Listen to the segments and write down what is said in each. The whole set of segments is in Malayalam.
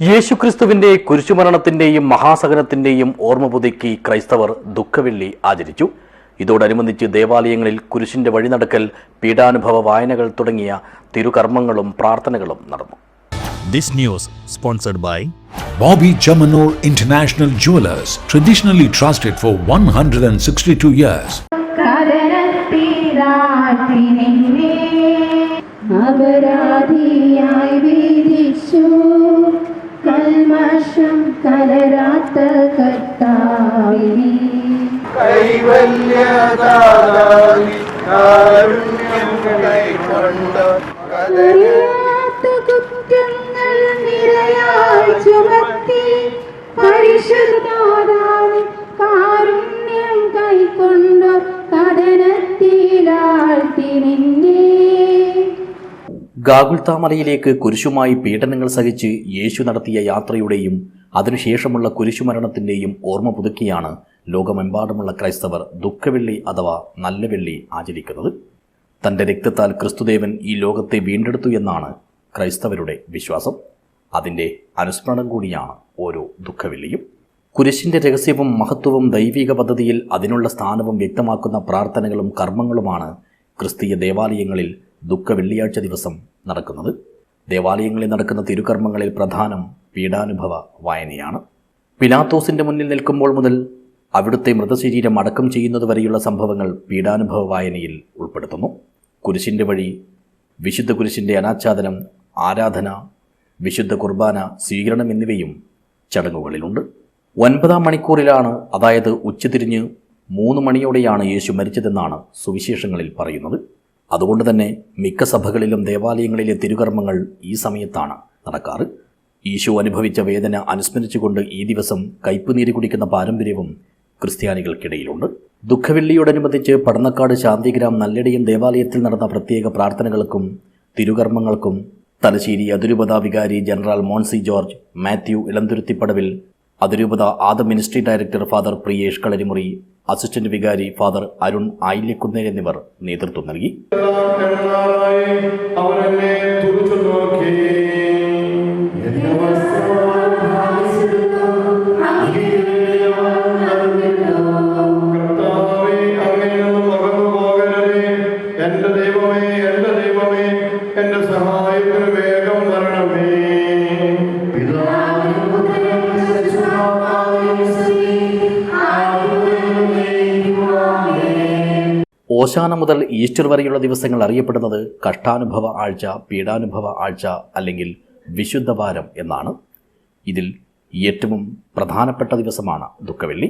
യേശുക്രിസ്തുവിന്റെ കുരിശുമരണത്തിന്റെയും മഹാസഹനത്തിന്റെയും ഓർമ്മ പുതുക്കി ക്രൈസ്തവർ ദുഃഖവെള്ളി ആചരിച്ചു. ഇതോടനുബന്ധിച്ച് ദേവാലയങ്ങളിൽ കുരിശിന്റെ വഴിനടക്കൽ, പീഡാനുഭവ വായനകൾ തുടങ്ങിയ തിരുകർമ്മങ്ങളും പ്രാർത്ഥനകളും നടന്നു. This news sponsored by Bobby Jamanor International Jewelers, traditionally trusted for 162 years. കൽമഷം കലരാത്ത കർത്താവിനെ കൈവല്യദാതാവി കാരുണ്യം കൈകൊണ്ട് കലരാത്ത കുറ്റങ്ങൾ നിരയായി ചുമത്തി പരിശുദ്ധാത്മാവിൻ കാരുണ്യം കൈകൊണ്ട് കഥനത്തിലാഴ്ത്തി നിന്നെ. ഗാഗുൽത്താ മലയിലേക്ക് കുരിശുമായി പീഡനങ്ങൾ സഹിച്ച് യേശു നടത്തിയ യാത്രയുടെയും അതിനുശേഷമുള്ള കുരിശുമരണത്തിന്റെയും ഓർമ്മ പുതുക്കിയാണ് ലോകമെമ്പാടുമുള്ള ക്രൈസ്തവർ ദുഃഖവെള്ളി അഥവാ നല്ല വെള്ളി ആചരിക്കുന്നത്. തന്റെ രക്തത്താൽ ക്രിസ്തുദേവൻ ഈ ലോകത്തെ വീണ്ടെടുത്തു എന്നാണ് ക്രൈസ്തവരുടെ വിശ്വാസം. അതിന്റെ അനുസ്മരണം കൂടിയാണ് ഓരോ ദുഃഖവെള്ളിയും. കുരിശിന്റെ രഹസ്യവും മഹത്വവും ദൈവിക പദ്ധതിയിൽ അതിനുള്ള സ്ഥാനവും വ്യക്തമാക്കുന്ന പ്രാർത്ഥനകളും കർമ്മങ്ങളുമാണ് ക്രിസ്തീയ ദേവാലയങ്ങളിൽ ദുഃഖവെള്ളിയാഴ്ച ദിവസം നടക്കുന്നത്. ദേവാലയങ്ങളിൽ നടക്കുന്ന തിരുകർമ്മങ്ങളിൽ പ്രധാനം പീഡാനുഭവ വായനയാണ്. പിലാത്തോസിന്റെ മുന്നിൽ നിൽക്കുമ്പോൾ മുതൽ അവിടുത്തെ മൃതശരീരം അടക്കം ചെയ്യുന്നതുവരെയുള്ള സംഭവങ്ങൾ പീഡാനുഭവ വായനയിൽ ഉൾപ്പെടുത്തുന്നു. കുരിശിന്റെ വഴി, വിശുദ്ധ കുരിശിന്റെ അനാച്ഛാദനം, ആരാധന, വിശുദ്ധ കുർബാന സ്വീകരണം എന്നിവയും ചടങ്ങുകളിലുണ്ട്. 9-ാം മണിക്കൂറിലാണ്, അതായത് ഉച്ചതിരിഞ്ഞ് 3 മണിയോടെയാണ് യേശു മരിച്ചതെന്നാണ് സുവിശേഷങ്ങളിൽ പറയുന്നത്. അതുകൊണ്ട് തന്നെ മിക്ക സഭകളിലും ദേവാലയങ്ങളിലെ തിരുകർമ്മങ്ങൾ ഈ സമയത്താണ് നടക്കാറ്. ഈശോ അനുഭവിച്ച വേദന അനുസ്മരിച്ചുകൊണ്ട് ഈ ദിവസം കയ്പുനീര് കുടിക്കുന്ന പാരമ്പര്യവും ക്രിസ്ത്യാനികൾക്കിടയിലുണ്ട്. ദുഃഖവെള്ളിയോടനുബന്ധിച്ച് പടന്നക്കാട് ശാന്തിഗ്രാം നല്ലടിയം ദേവാലയത്തിൽ നടന്ന പ്രത്യേക പ്രാർത്ഥനകൾക്കും തിരുകർമ്മങ്ങൾക്കും തലശ്ശേരി അതിരൂപത വികാരി ജനറൽ മോൻസി ജോർജ് മാത്യു ഇളന്തുരുത്തിപ്പടവിൽ, അതിരൂപത Adam ministry director father Priyesh Kalarimuri, assistant വികാരി ഫാദർ അരുൺ ആയില്യക്കുന്നേൽ എന്നിവർ നേതൃത്വം നൽകി. ഓശാന മുതൽ ഈസ്റ്റർ വരെയുള്ള ദിവസങ്ങൾ അറിയപ്പെടുന്നത് കഷ്ടാനുഭവ ആഴ്ച, പീഡാനുഭവ ആഴ്ച അല്ലെങ്കിൽ വിശുദ്ധവാരം എന്നാണ്. ഇതിൽ ഏറ്റവും പ്രധാനപ്പെട്ട ദിവസമാണ് ദുഃഖവെള്ളി.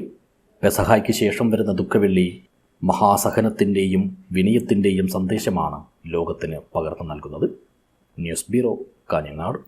പെസഹായ്ക്ക് ശേഷം വരുന്ന ദുഃഖവെള്ളി മഹാസഹനത്തിൻ്റെയും വിനയത്തിൻ്റെയും സന്ദേശമാണ് ലോകത്തിന് പകർന്നു നൽകുന്നത്. News bureau, Kanhangad.